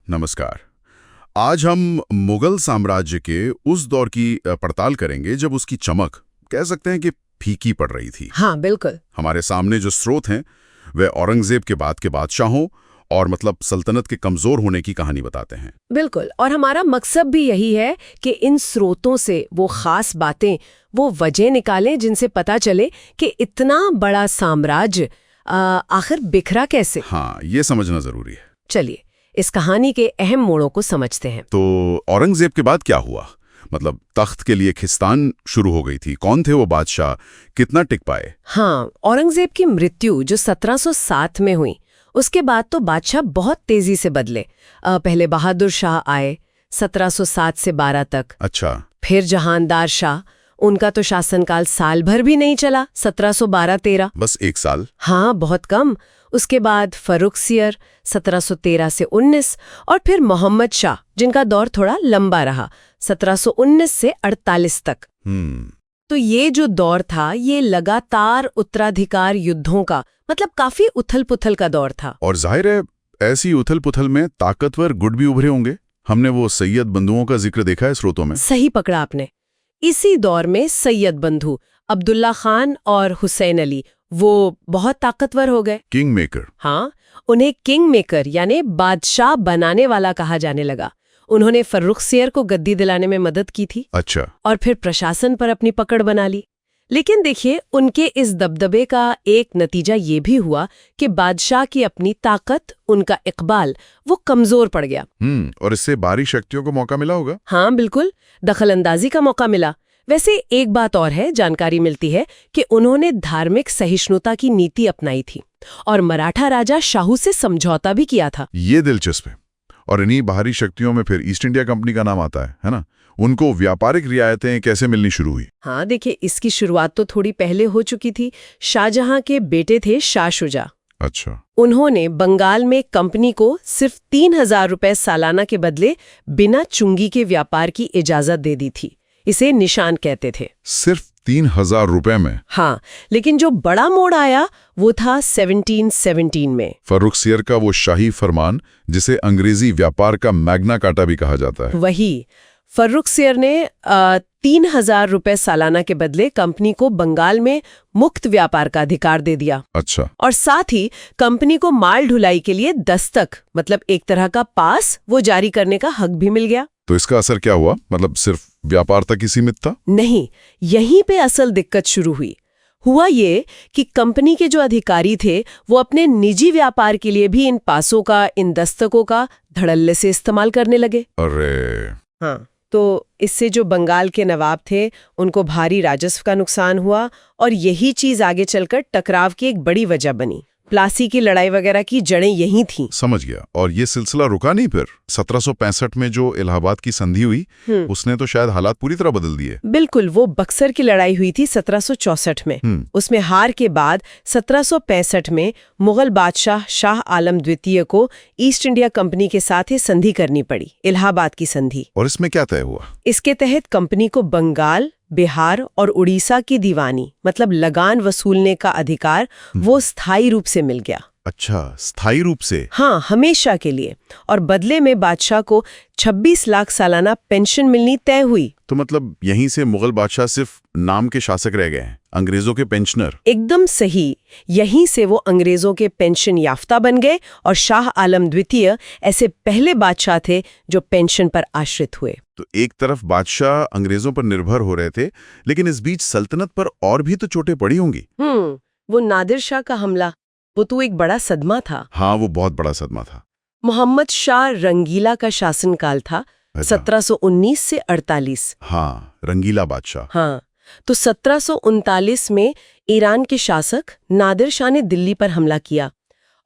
नमस्कार। आज हम मुगल साम्राज्य के उस दौर की पड़ताल करेंगे जब उसकी चमक कह सकते हैं कि फीकी पड़ रही थी। हाँ बिल्कुल। हमारे सामने जो स्रोत हैं वे औरंगजेब के बाद के बादशाहों और सल्तनत के कमजोर होने की कहानी बताते हैं। बिल्कुल, और हमारा मकसद भी यही है कि इन स्रोतों से वो खास बातें, वो वजह निकालें जिनसे पता चले कि इतना बड़ा साम्राज्य आखिर बिखरा कैसे। हाँ, ये समझना जरूरी है। चलिए इस कहानी के अहम मोड़ों को समझते हैं। तो औरंगजेब के बाद क्या हुआ? तख्त के लिए खिस्तान शुरू हो गई थी। कौन थे वो बादशाह, कितना टिक पाए? हाँ, औरंगजेब की मृत्यु जो 1707 में हुई, उसके बाद तो बादशाह बहुत तेजी से बदले। पहले बहादुर शाह आए 1707 से 12 तक। अच्छा। फिर जहानदार शाह, उनका तो शासनकाल साल भर भी नहीं चला, 1712-13। बस 1 साल। हाँ, बहुत कम। उसके बाद फर्रुखसियर 1713 से 19, और फिर मोहम्मद शाह, जिनका दौर थोड़ा लंबा रहा, 1719 से 48 तक। तो ये जो दौर था, ये लगातार उत्तराधिकार युद्धों का, काफी उथल-पुथल का दौर था। और जाहिर है ऐसी उथल-पुथल में ताकतवर गुट भी उभरे होंगे। हमने वो सैयद बंधुओं का जिक्र देखा है स्रोतों में। सही पकड़ा आपने। इसी दौर में सैयद बंधु अब्दुल्ला खान और हुसैन अली वो बहुत ताकतवर हो गए। King maker. हाँ, उन्हें किंग मेकर यानी बादशाह बनाने वाला कहा जाने लगा। उन्होंने फर्रुखसियर को गद्दी दिलाने में मदद की थी। अच्छा। और फिर प्रशासन पर अपनी पकड़ बना ली। लेकिन देखिए, उनके इस दबदबे का एक नतीजा ये भी हुआ कि बादशाह की अपनी ताकत, उनका इकबाल, वो कमजोर पड़ गया। और इससे बाहरी शक्तियों को मौका मिला होगा। हाँ बिल्कुल, दखलंदाजी का मौका मिला। वैसे एक बात और है, जानकारी मिलती है कि उन्होंने धार्मिक सहिष्णुता की नीति अपनाई थी और मराठा राजा शाहू से समझौता भी किया था। ये दिलचस्प है। और इन्हीं बाहरी शक्तियों में फिर ईस्ट इंडिया कंपनी का नाम आता है ना? उनको व्यापारिक रियायतें कैसे मिलनी शुरू हुई? हाँ देखिए, इसकी शुरुआत तो थोड़ी पहले हो चुकी थी। शाहजहां के बेटे थे शाह शुजा। अच्छा। उन्होंने बंगाल में कंपनी को सिर्फ 3000 रुपए सालाना के बदले बिना चुंगी के व्यापार की इजाजत दे दी थी। इसे निशान कहते थे। सिर्फ 3000 रुपए में? हाँ, लेकिन जो बड़ा मोड़ आया वो था 1717 में। फर्रुखसियर का वो शाही फरमान, जिसे अंग्रेजी व्यापार का मैग्ना कार्टा भी कहा जाता है। वही। फर्रुखसियर ने 3000 रुपए सालाना के बदले कंपनी को बंगाल में मुक्त व्यापार का अधिकार दे दिया। अच्छा। और साथ ही कंपनी को माल ढुलाई के लिए दस्तक, एक तरह का पास, वो जारी करने का हक भी मिल गया। तो इसका असर क्या हुआ? सिर्फ व्यापार तक ही सीमित था? नहीं, यहीं पे असल दिक्कत शुरू हुई। हुआ ये कि कंपनी के जो अधिकारी थे वो अपने निजी व्यापार के लिए भी इन पासों का, इन दस्तकों का धड़ल्ले से इस्तेमाल करने लगे। अरे। हाँ, तो इससे जो बंगाल के नवाब थे उनको भारी राजस्व का नुकसान हुआ, और यही चीज आगे चलकर टकराव की एक बड़ी वजह बनी। प्लासी की लड़ाई वगैरह की जड़ें यही थीं। समझ गया। और ये सिलसिला रुका नहीं फिर? 1765 में जो इलाहाबाद की संधि हुई, उसने तो शायद हालात पूरी तरह बदल दिए। बिल्कुल, वो बक्सर की लड़ाई हुई थी 1764 में। उसमें हार के बाद 1765 में मुगल बादशाह शाह आलम द्वितीय को ईस्ट इंडिया कंपनी के साथ ही संधि करनी पड़ी, इलाहाबाद की संधि। और इसमें क्या तय हुआ? इसके तहत कंपनी को बंगाल, बिहार और उड़ीसा की दीवानी, लगान वसूलने का अधिकार, वो स्थायी रूप से मिल गया। अच्छा, स्थायी रूप से? हाँ, हमेशा के लिए। और बदले में बादशाह को 26 लाख सालाना पेंशन मिलनी तय हुई। तो यहीं से मुगल बादशाह सिर्फ नाम के शासक रह गए हैं, अंग्रेजों के पेंशनर। एकदम सही। यहीं से वो अंग्रेजों के पेंशन याफ्ता बन गए, और शाह आलम द्वितीय ऐसे पहले बादशाह थे जो पेंशन पर आश्रित हुए। तो एक तरफ बादशाह अंग्रेजों पर निर्भर हो रहे थे, लेकिन इस बीच सल्तनत पर और भी तो चोटें पड़ी होंगी। वो नादिर शाह का हमला, वो तो एक बड़ा सदमा था। हाँ, वो बहुत बड़ा सदमा था। मोहम्मद शाह रंगीला का शासनकाल था 1719 से 48। हाँ, रंगीला बादशाह। हाँ, तो 1739 में ईरान के शासक नादिर शाह ने दिल्ली पर हमला किया,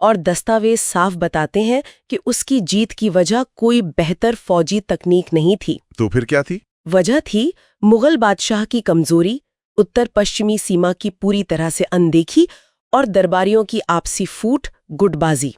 और दस्तावेज साफ बताते हैं कि उसकी जीत की वजह कोई बेहतर फौजी तकनीक नहीं थी। तो फिर क्या थी? वजह थी मुगल बादशाह की कमजोरी, उत्तर पश्चिमी सीमा की पूरी तरह से अनदेखी, और दरबारियों की आपसी फूट, गुटबाजी।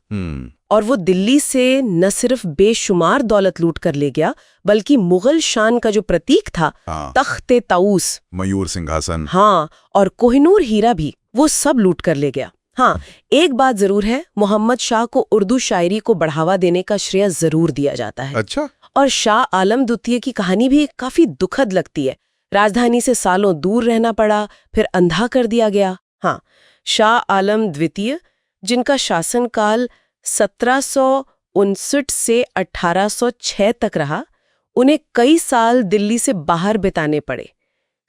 और वो दिल्ली से न सिर्फ बेशुमार दौलत लूट कर ले गया, बल्कि मुगल शान का जो प्रतीक था, तख्ते ताऊस, मयूर सिंहासन, हाँ, और कोहिनूर हीरा भी, वो सब लूट कर ले गया। हाँ, एक बात जरूर है, मोहम्मद शाह को उर्दू शायरी को बढ़ावा देने का श्रेय जरूर दिया जाता है। अच्छा। और शाह आलम द्वितीय की कहानी भी काफी दुखद लगती है। राजधानी से सालों दूर रहना पड़ा, फिर अंधा कर दिया गया। हाँ, शाह आलम द्वितीय, जिनका शासनकाल 1759 से 1806 तक रहा, उन्हें कई साल दिल्ली से बाहर बिताने पड़े।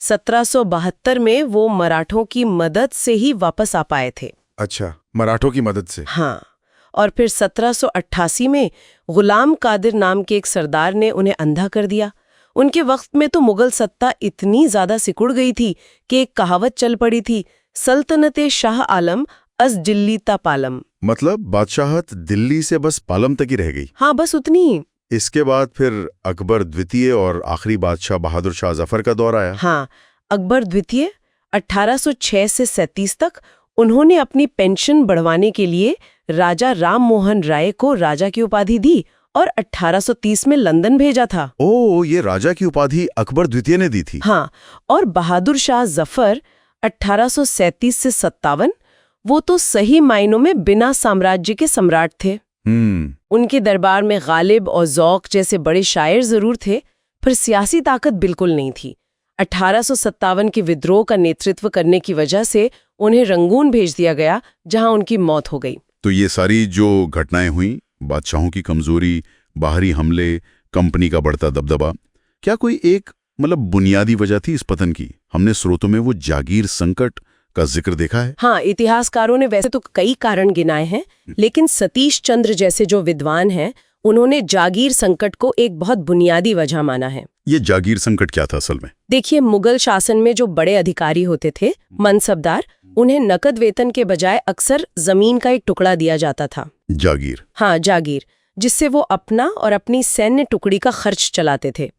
1772 में वो मराठों की मदद से ही वापस आ पाए थे। अच्छा, मराठों की मदद से। हाँ, और फिर 1788 में गुलाम कादिर नाम के एक सरदार ने उन्हें अंधा कर दिया। उनके वक्त में तो मुगल सत्ता इतनी ज्यादा सिकुड़ गई थी कि एक कहावत चल पड़ी थी, सल्तनते शाह आलम अस दिल्ली ता पालम। मतलब बादशाहत दिल्ली से बस पालम तक ही रह गई। हाँ, बस उतनी ही। इसके बाद फिर अकबर द्वितीय और आखिरी बादशाह बहादुर शाह जफर का दौर आया। हाँ, अकबर द्वितीय 1806 से 37 तक उन्होंने अपनी पेंशन बढ़वाने के लिए राजा राम मोहन राय को राजा की उपाधि दी और 1830 में लंदन भेजा था। ओह, ये राजा की उपाधि अकबर द्वितीय ने दी थी। हाँ, और बहादुर शाह जफर 1837 से 57, वो तो सही मायनों में बिना साम्राज्य के सम्राट थे। उनके दरबार में गालिब और ज़ौक़ जैसे बड़े शायर जरूर थे, पर सियासी ताकत बिल्कुल नहीं थी। 1857 के विद्रोह का नेतृत्व करने की वजह से उन्हें रंगून भेज दिया गया, जहां उनकी मौत हो गई। तो ये सारी जो घटनाएं हुई, बादशाहों की कमजोरी, बाहरी हमले, कंपनी का बढ़ता दबदबा, क्या कोई एक बुनियादी वजह थी इस पतन की? हमने स्रोतों में वो जागीर संकट का जिक्र देखा है। हाँ, इतिहासकारों ने वैसे तो कई कारण गिनाए हैं, लेकिन सतीश चंद्र जैसे जो विद्वान हैं, उन्होंने जागीर संकट को एक बहुत बुनियादी वजह माना है। ये जागीर संकट क्या था असल में? देखिए, मुगल शासन में जो बड़े अधिकारी होते थे, मनसबदार, उन्हें नकद वेतन के बजाय अक्सर जमीन का एक टुकड़ा दिया जाता था। जागीर? हाँ, जागीर, जिससे वो अपना और अपनी सैन्य टुकड़ी का खर्च चलाते थे।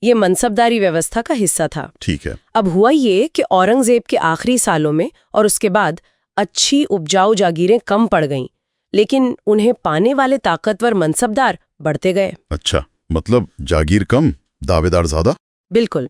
ये मनसबदारी व्यवस्था का हिस्सा था। ठीक है। अब हुआ ये कि औरंगजेब के आखिरी सालों में और उसके बाद अच्छी उपजाऊ जागीरें कम पड़ गईं, लेकिन उन्हें पाने वाले ताकतवर मनसबदार बढ़ते गए। अच्छा, मतलब जागीर कम, दावेदार ज्यादा? बिल्कुल।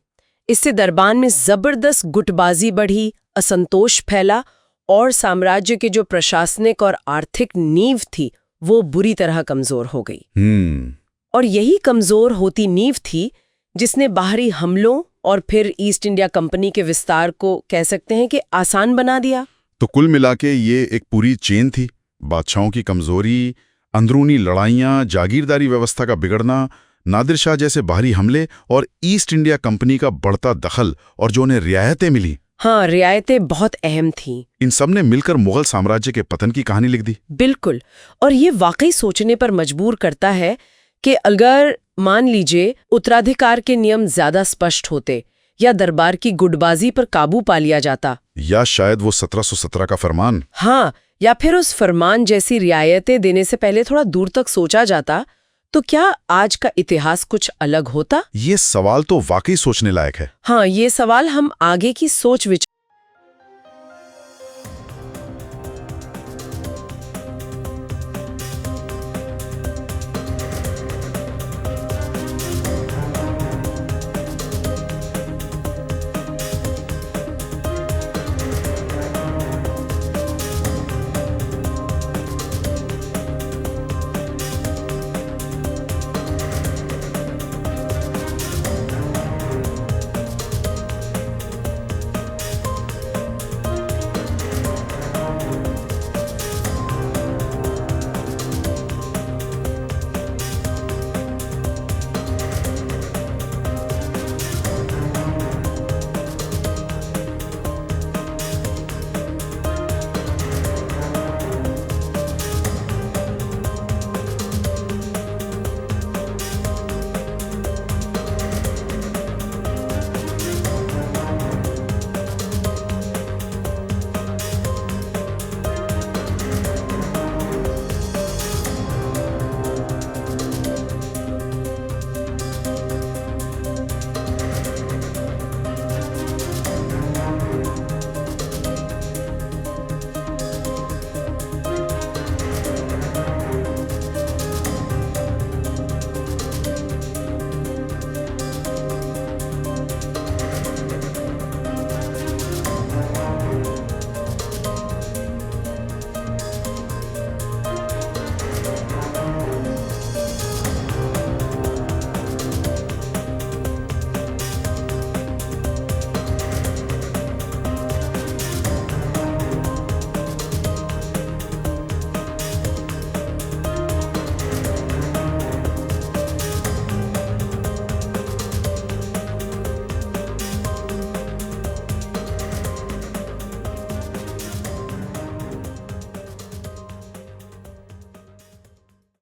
इससे दरबार में जबरदस्त गुटबाजी बढ़ी, असंतोष फैला और साम्राज्य के जो प्रशासनिक और आर्थिक नींव थी, वो बुरी तरह कमजोर हो गई। और यही कमजोर होती नींव थी जिसने बाहरी हमलों और फिर ईस्ट इंडिया कंपनी के विस्तार को कह सकते हैं कि आसान बना दिया। तो कुल मिला के ये एक पूरी चेन थी, बादशाहों की कमजोरी, अंदरूनी लड़ाइयाँ, जागीरदारी व्यवस्था का बिगड़ना, नादिर शाह जैसे बाहरी हमले और ईस्ट इंडिया कंपनी का बढ़ता दखल, और जो उन्हें रियायतें मिली। हाँ, रियायतें बहुत अहम थीं। इन सब ने मिलकर मुगल साम्राज्य के पतन की कहानी लिख दी। बिल्कुल, और ये वाकई सोचने पर मजबूर करता है कि अगर मान लीजिए उत्तराधिकार के नियम ज्यादा स्पष्ट होते या दरबार की गुटबाजी पर काबू पा लिया जाता, या शायद वो 1717 का फरमान। हाँ, या फिर उस फरमान जैसी रियायतें देने से पहले थोड़ा दूर तक सोचा जाता, तो क्या आज का इतिहास कुछ अलग होता? ये सवाल तो वाकई सोचने लायक है। हाँ, ये सवाल हम आगे की सोच विचार